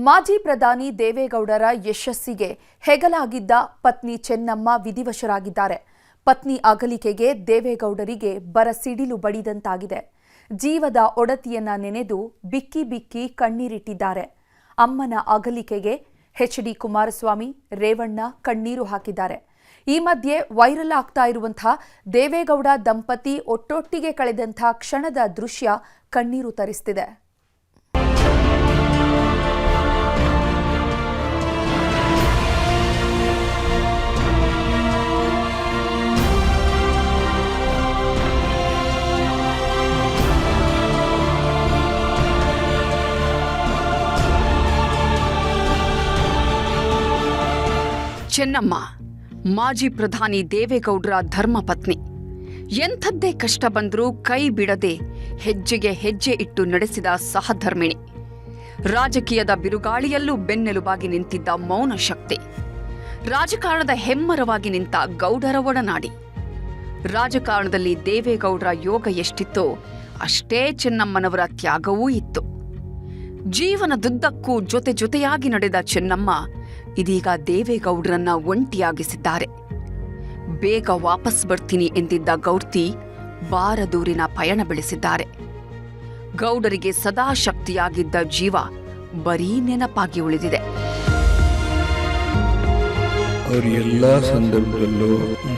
ಮಾಜಿ ಪ್ರಧಾನಿ ದೇವೇಗೌಡರ ಯಶಸ್ಸಿಗೆ ಹೆಗಲಾಗಿದ್ದ ಪತ್ನಿ ಚೆನ್ನಮ್ಮ ವಿಧಿವಶರಾಗಿದ್ದಾರೆ. ಪತ್ನಿ ಅಗಲಿಕೆಗೆ ದೇವೇಗೌಡರಿಗೆ ಬರಸಿಡಿಲು ಬಡಿದಂತಾಗಿದೆ. ಜೀವದ ಒಡತಿಯನ್ನ ನೆನೆದು ಬಿಕ್ಕಿ ಬಿಕ್ಕಿ ಕಣ್ಣೀರಿಟ್ಟಿದ್ದಾರೆ. ಅಮ್ಮನ ಅಗಲಿಕೆಗೆ ಎಚ್.ಡಿ. ಕುಮಾರಸ್ವಾಮಿ, ರೇವಣ್ಣ ಕಣ್ಣೀರು ಹಾಕಿದ್ದಾರೆ. ಈ ಮಧ್ಯೆ ವೈರಲ್ ಆಗ್ತಾ ಇರುವಂತಹ ದೇವೇಗೌಡ ದಂಪತಿ ಒಟ್ಟೊಟ್ಟಿಗೆ ಕಳೆದಂಥ ಕ್ಷಣದ ದೃಶ್ಯ ಕಣ್ಣೀರು ತರಿಸ್ತಿದೆ. ಚೆನ್ನಮ್ಮ ಮಾಜಿ ಪ್ರಧಾನಿ ದೇವೇಗೌಡರ ಧರ್ಮಪತ್ನಿ. ಎಂಥದ್ದೇ ಕಷ್ಟ ಬಂದರೂ ಕೈ ಬಿಡದೆ ಹೆಜ್ಜೆಗೆ ಹೆಜ್ಜೆ ಇಟ್ಟು ನಡೆಸಿದ ಸಹಧರ್ಮಿಣಿ. ರಾಜಕೀಯದ ಬಿರುಗಾಳಿಯಲ್ಲೂ ಬೆನ್ನೆಲುಬಾಗಿ ನಿಂತಿದ್ದ ಮೌನ ಶಕ್ತಿ. ರಾಜಕಾರಣದ ಹೆಮ್ಮರವಾಗಿ ನಿಂತ ಗೌಡರ ಒಡನಾಡಿ. ರಾಜಕಾರಣದಲ್ಲಿ ದೇವೇಗೌಡರ ಯೋಗ ಎಷ್ಟಿತ್ತೋ ಅಷ್ಟೇ ಚೆನ್ನಮ್ಮನವರ ತ್ಯಾಗವೂ ಇತ್ತು. ಜೀವನದುದ್ದಕ್ಕೂ ಜೊತೆಯಾಗಿ ನಡೆದ ಚೆನ್ನಮ್ಮ ಇದೀಗ ದೇವೇಗೌಡರನ್ನ ಒಂಟಿಯಾಗಿಸಿದ್ದಾರೆ. ಬೇಗ ವಾಪಸ್ ಬರ್ತೀನಿ ಎಂದಿದ್ದ ಗೌಡ್ತಿ ಬಾರದೂರಿನ ಪಯಣ ಬೆಳೆಸಿದ್ದಾರೆ. ಗೌಡರಿಗೆ ಸದಾ ಶಕ್ತಿಯಾಗಿದ್ದ ಜೀವ ಬರೀ ನೆನಪಾಗಿ ಉಳಿದಿದೆ. ಅವರು ಎಲ್ಲಾ ಸಂದರ್ಭದಲ್ಲೂ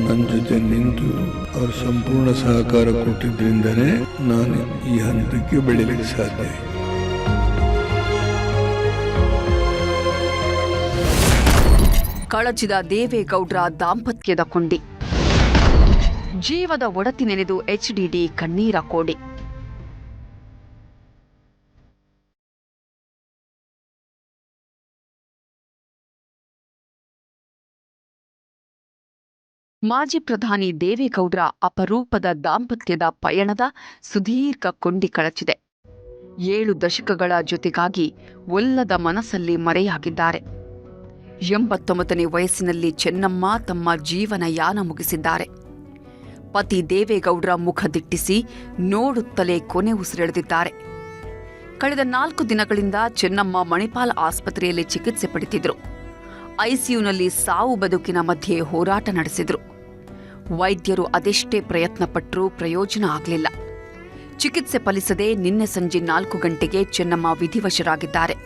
ನನ್ನ ಜೊತೆ ನಿಂತು ಅವ್ರ ಸಂಪೂರ್ಣ ಸಹಕಾರ ಕೊಟ್ಟಿದ್ದರಿಂದನೇ ನಾನು ಈ ಹಂತಕ್ಕೆ ಬೆಳೆಯಲಿಕ್ಕೆ ಸಾಧ್ಯ. ಕಳಚಿದ ದೇವೇಗೌಡರ ದಾಂಪತ್ಯದ ಕೊಂಡಿ. ಜೀವದ ಒಡತಿ ನೆನೆದು ಎಚ್.ಡಿ. ಕಣ್ಣೀರ ಕೋಡಿ. ಮಾಜಿ ಪ್ರಧಾನಿ ದೇವೇಗೌಡರ ಅಪರೂಪದ ದಾಂಪತ್ಯದ ಪಯಣದ ಸುದೀರ್ಘ ಕೊಂಡಿ ಕಳಚಿದೆ. 7 ದಶಕಗಳ ಜೊತೆಗಾಗಿ ಒಲ್ಲದ ಮನಸ್ಸಲ್ಲಿ ಮರೆಯಾಗಿದ್ದಾರೆ. 89ನೇ ವಯಸ್ಸಿನಲ್ಲಿ ಚೆನ್ನಮ್ಮ ತಮ್ಮ ಜೀವನ ಯಾನ ಮುಗಿಸಿದ್ದಾರೆ. ಪತಿ ದೇವೇಗೌಡರ ಮುಖ ದಿಟ್ಟಿಸಿ ನೋಡುತ್ತಲೇ ಕೊನೆ ಉಸಿರೆಳೆದಿದ್ದಾರೆ. ಕಳೆದ 4 ದಿನಗಳಿಂದ ಚೆನ್ನಮ್ಮ ಮಣಿಪಾಲ್ ಆಸ್ಪತ್ರೆಯಲ್ಲಿ ಚಿಕಿತ್ಸೆ ಪಡೆದಿದ್ರು. ಐಸಿಯುನಲ್ಲಿ ಸಾವು ಬದುಕಿನ ಮಧ್ಯೆ ಹೋರಾಟ ನಡೆಸಿದ್ರು. ವೈದ್ಯರು ಅದೆಷ್ಟೇ ಪ್ರಯತ್ನಪಟ್ಟರೂ ಪ್ರಯೋಜನ ಆಗಲಿಲ್ಲ. ಚಿಕಿತ್ಸೆ ಫಲಿಸದೆ ನಿನ್ನೆ ಸಂಜೆ 4 ಗಂಟೆಗೆ ಚೆನ್ನಮ್ಮ ವಿಧಿವಶರಾಗಿದ್ದಾರೆ.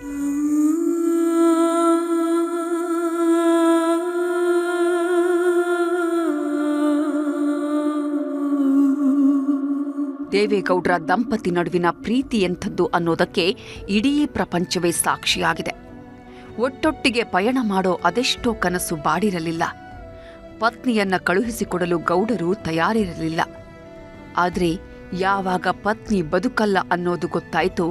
ದೇವೇಗೌಡರ ದಂಪತಿ ನಡುವಿನ ಪ್ರೀತಿ ಎಂಥದ್ದು ಅನ್ನೋದಕ್ಕೆ ಇಡೀ ಪ್ರಪಂಚವೇ ಸಾಕ್ಷಿಯಾಗಿದೆ. ಒಟ್ಟೊಟ್ಟಿಗೆ ಪಯಣ ಮಾಡೋ ಅದೆಷ್ಟೋ ಕನಸು ಬಾಡಿರಲಿಲ್ಲ. ಪತ್ನಿಯನ್ನ ಕಳುಹಿಸಿಕೊಡಲು ಗೌಡರು ತಯಾರಿರಲಿಲ್ಲ. ಆದರೆ ಯಾವಾಗ ಪತ್ನಿ ಬದುಕಲ್ಲ ಅನ್ನೋದು ಗೊತ್ತಾಯಿತು,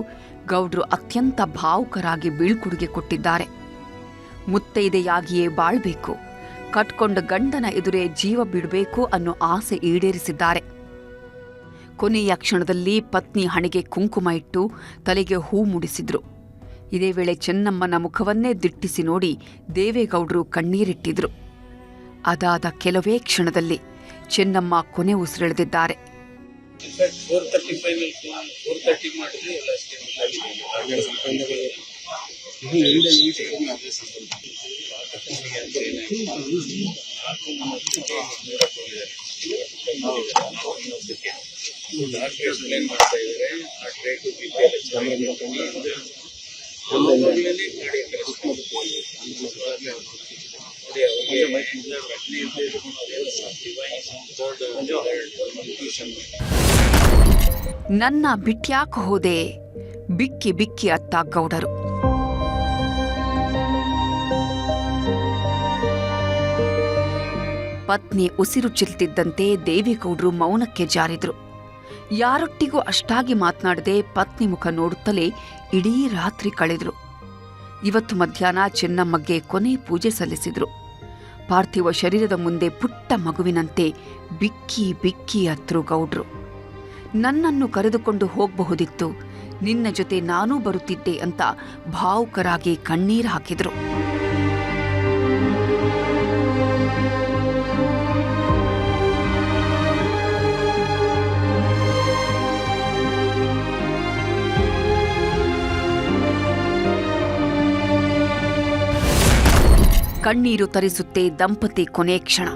ಗೌಡರು ಅತ್ಯಂತ ಭಾವುಕರಾಗಿ ಬೀಳ್ಕೊಡುಗೆ ಕೊಟ್ಟಿದ್ದಾರೆ. ಮುತ್ತೈದೆಯಾಗಿಯೇ ಬಾಳ್ಬೇಕು, ಕಟ್ಕೊಂಡ ಗಂಡನ ಎದುರೇ ಜೀವ ಬಿಡಬೇಕು ಅನ್ನೋ ಆಸೆ ಈಡೇರಿಸಿದ್ದಾರೆ. ಕೊನೆಯ ಕ್ಷಣದಲ್ಲಿ ಪತ್ನಿ ಹಣೆಗೆ ಕುಂಕುಮ ಇಟ್ಟು ತಲೆಗೆ ಹೂ ಮುಡಿಸಿದ್ರು. ಇದೇ ವೇಳೆ ಚೆನ್ನಮ್ಮನ ಮುಖವನ್ನೇ ದಿಟ್ಟಿಸಿ ನೋಡಿ ದೇವೇಗೌಡರು ಕಣ್ಣೀರಿಟ್ಟಿದ್ರು. ಅದಾದ ಕೆಲವೇ ಕ್ಷಣದಲ್ಲಿ ಚೆನ್ನಮ್ಮ ಕೊನೆ ಉಸಿರೆಳೆದಿದ್ದಾರೆ. ನನ್ನ ಬಿಟ್ಯಾಕ ಹೋದೆ, ಬಿಕ್ಕಿ ಬಿಕ್ಕಿ ಅತ್ತ ಗೌಡರು. ಪತ್ನಿ ಉಸಿರು ಚಿಲ್ತಿದ್ದಂತೆ ದೇವೇಗೌಡರು ಮೌನಕ್ಕೆ ಜಾರಿದ್ರು. ಯಾರೊಟ್ಟಿಗೂ ಅಷ್ಟಾಗಿ ಮಾತನಾಡದೆ ಪತ್ನಿ ಮುಖ ನೋಡುತ್ತಲೇ ಇಡೀ ರಾತ್ರಿ ಕಳೆದ್ರು. ಇವತ್ತು ಮಧ್ಯಾಹ್ನ ಚೆನ್ನಮ್ಮಗೆ ಕೊನೆ ಪೂಜೆ ಸಲ್ಲಿಸಿದ್ರು. ಪಾರ್ಥಿವ ಶರೀರದ ಮುಂದೆ ಪುಟ್ಟ ಮಗುವಿನಂತೆ ಬಿಕ್ಕಿ ಬಿಕ್ಕಿ ಅತ್ರು ಗೌಡ್ರು. ನನ್ನನ್ನು ಕರೆದುಕೊಂಡು ಹೋಗಬಹುದಿತ್ತು, ನಿನ್ನ ಜೊತೆ ನಾನೂ ಬರುತ್ತಿದ್ದೆ ಅಂತ ಭಾವುಕರಾಗಿ ಕಣ್ಣೀರು ಹಾಕಿದ್ರು. ಕಣ್ಣೀರು ತರಿಸುತ್ತೆ ದಂಪತಿ ಕೊನೆ ಕ್ಷಣ.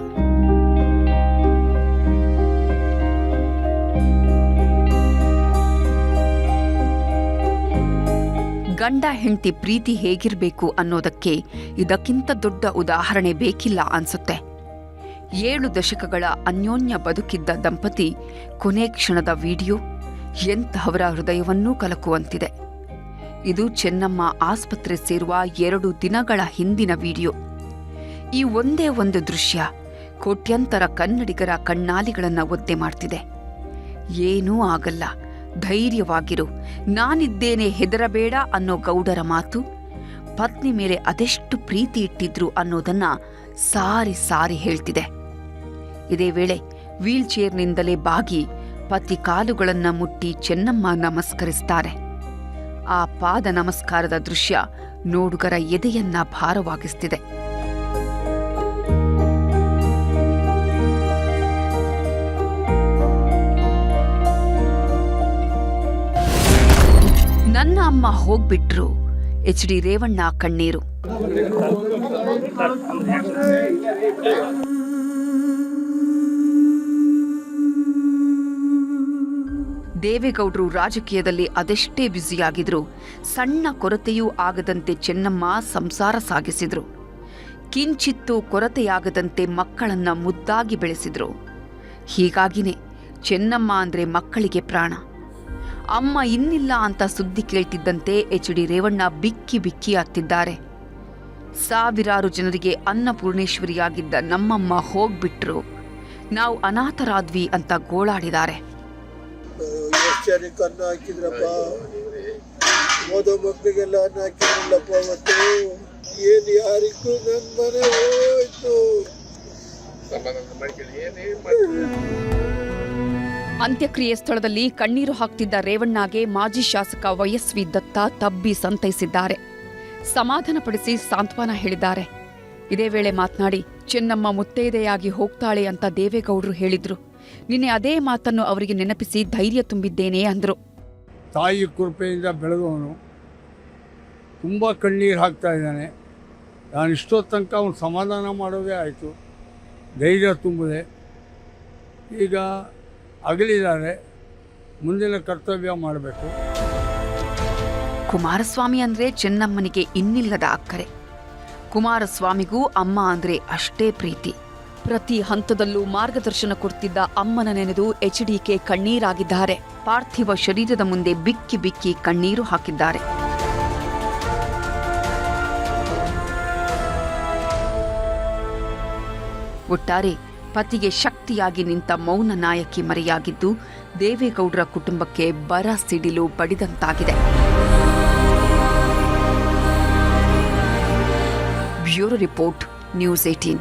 ಗಂಡ ಹೆಂಡತಿ ಪ್ರೀತಿ ಹೇಗಿರಬೇಕು ಅನ್ನೋದಕ್ಕೆ ಇದಕ್ಕಿಂತ ದೊಡ್ಡ ಉದಾಹರಣೆ ಬೇಕಿಲ್ಲ ಅನ್ಸುತ್ತೆ. 7 ದಶಕಗಳ ಅನ್ಯೋನ್ಯ ಬದುಕಿದ್ದ ದಂಪತಿ ಕೊನೆ ಕ್ಷಣದ ವಿಡಿಯೋ ಎಂತಹವರ ಹೃದಯವನ್ನೂ ಕಲಕುವಂತಿದೆ. ಇದು ಚೆನ್ನಮ್ಮ ಆಸ್ಪತ್ರೆ ಸೇರುವ 2 ದಿನಗಳ ಹಿಂದಿನ ವಿಡಿಯೋ. ಈ ಒಂದೇ ಒಂದು ದೃಶ್ಯ ಕೋಟ್ಯಂತರ ಕನ್ನಡಿಗರ ಕಣ್ಣಾಲಿಗಳನ್ನು ಒದ್ದೆ ಮಾಡ್ತಿದೆ. ಏನೂ ಆಗಲ್ಲ, ಧೈರ್ಯವಾಗಿರು, ನಾನಿದ್ದೇನೆ, ಹೆದರಬೇಡ ಅನ್ನೋ ಗೌಡರ ಮಾತು ಪತ್ನಿ ಮೇಲೆ ಅದೆಷ್ಟು ಪ್ರೀತಿ ಇಟ್ಟಿದ್ರು ಅನ್ನೋದನ್ನ ಸಾರಿ ಸಾರಿ ಹೇಳ್ತಿದೆ. ಇದೇ ವೇಳೆ ವೀಲ್ಚೇರ್ನಿಂದಲೇ ಬಾಗಿ ಪತಿ ಕಾಲುಗಳನ್ನ ಮುಟ್ಟಿ ಚೆನ್ನಮ್ಮ ನಮಸ್ಕರಿಸ್ತಾರೆ. ಆ ಪಾದ ನಮಸ್ಕಾರದ ದೃಶ್ಯ ನೋಡುಗರ ಎದೆಯನ್ನ ಭಾರವಾಗಿಸ್ತಿದೆ. ನನ್ನ ಅಮ್ಮ ಹೋಗ್ಬಿಟ್ರು, HD ರೇವಣ್ಣ ಕಣ್ಣೀರು. ದೇವೇಗೌಡರು ರಾಜಕೀಯದಲ್ಲಿ ಅದೆಷ್ಟೇ ಬ್ಯುಸಿಯಾಗಿದ್ರು ಸಣ್ಣ ಕೊರತೆಯೂ ಆಗದಂತೆ ಚೆನ್ನಮ್ಮ ಸಂಸಾರ ಸಾಗಿಸಿದ್ರು. ಕಿಂಚಿತ್ತೂ ಕೊರತೆಯಾಗದಂತೆ ಮಕ್ಕಳನ್ನ ಮುದ್ದಾಗಿ ಬೆಳೆಸಿದ್ರು. ಹೀಗಾಗಿನೇ ಚೆನ್ನಮ್ಮ ಅಂದ್ರೆ ಮಕ್ಕಳಿಗೆ ಪ್ರಾಣ. ಅಮ್ಮ ಇನ್ನಿಲ್ಲ ಅಂತ ಸುದ್ದಿ ಕೇಳ್ತಿದ್ದಂತೆ HD ರೇವಣ್ಣ ಬಿಕ್ಕಿ ಬಿಕ್ಕಿ ಅತ್ತಿದ್ದಾರೆ. ಸಾವಿರಾರು ಜನರಿಗೆ ಅನ್ನಪೂರ್ಣೇಶ್ವರಿಯಾಗಿದ್ದ ನಮ್ಮಮ್ಮ ಹೋಗ್ಬಿಟ್ರು, ನಾವು ಅನಾಥರಾದ್ವಿ ಅಂತ ಗೋಳಾಡಿದ್ದಾರೆ. ಅನ್ನ ಹಾಕಿದ್ರಪ್ಪ, ಓದೋ ಮಕ್ಕಳಿಗೆಲ್ಲ ಅನ್ನ ಹಾಕಿದ್ರಲ್ಲಪ್ಪ. ಅವತ್ತು ಏನು ಯಾರಿಗೂ ನನ್ನ ಮನೆ ಹೋಯ್ತು. ಅಂತ್ಯಕ್ರಿಯೆ ಸ್ಥಳದಲ್ಲಿ ಕಣ್ಣೀರು ಹಾಕ್ತಿದ್ದ ರೇವಣ್ಣಗೆ ಮಾಜಿ ಶಾಸಕ ವೈಎಸ್ವಿ ದತ್ತ ತಬ್ಬಿ ಸಂತೈಸಿದ್ದಾರೆ. ಸಮಾಧಾನಪಡಿಸಿ ಸಾಂತ್ವನ ಹೇಳಿದ್ದಾರೆ. ಇದೇ ವೇಳೆ ಮಾತನಾಡಿ ಚೆನ್ನಮ್ಮ ಮುತ್ತೈದೆಯಾಗಿ ಹೋಗ್ತಾಳೆ ಅಂತ ದೇವೇಗೌಡರು ಹೇಳಿದ್ರು. ನಿನ್ನೆ ಅದೇ ಮಾತನ್ನು ಅವರಿಗೆ ನೆನಪಿಸಿ ಧೈರ್ಯ ತುಂಬಿದ್ದೇನೆ ಅಂದರು. ತಾಯಿ ಕೃಪೆಯಿಂದ ಬೆಳೆದವನು ತುಂಬ ಕಣ್ಣೀರು ಹಾಕ್ತಾ ಇದ್ದಾನೆ. ನಾನು ಇಷ್ಟೊತ್ತು ತನಕ ಅವನು ಸಮಾಧಾನ ಮಾಡೋದೇ ಆಯಿತು, ಧೈರ್ಯ ತುಂಬಿದೆ. ಈಗ ಅಗಲಿದ್ದಾರೆ, ಮುಂದಿನ ಕರ್ತವ್ಯ ಮಾಡಬೇಕು. ಕುಮಾರಸ್ವಾಮಿ ಅಂದ್ರೆ ಚೆನ್ನಮ್ಮನಿಗೆ ಇನ್ನಿಲ್ಲದ ಅಕ್ಕರೆ. ಕುಮಾರಸ್ವಾಮಿಗೂ ಅಮ್ಮ ಅಂದ್ರೆ ಅಷ್ಟೇ ಪ್ರೀತಿ. ಪ್ರತಿ ಹಂತದಲ್ಲೂ ಮಾರ್ಗದರ್ಶನ ಕೊಡ್ತಿದ್ದ ಅಮ್ಮನ ನೆನೆದು HDK ಕಣ್ಣೀರಾಗಿದ್ದಾರೆ. ಪಾರ್ಥಿವ ಶರೀರದ ಮುಂದೆ ಬಿಕ್ಕಿ ಬಿಕ್ಕಿ ಕಣ್ಣೀರು ಹಾಕಿದ್ದಾರೆ. ಒಟ್ಟಾರೆ ಪತಿಗೆ ಶಕ್ತಿಯಾಗಿ ನಿಂತ ಮೌನ ನಾಯಕಿ ಮರೆಯಾಗಿದ್ದು ದೇವೇಗೌಡರ ಕುಟುಂಬಕ್ಕೆ ಬರ ಸಿಡಿಲು ಬಡಿದಂತಾಗಿದೆ. Bureau report, news 18.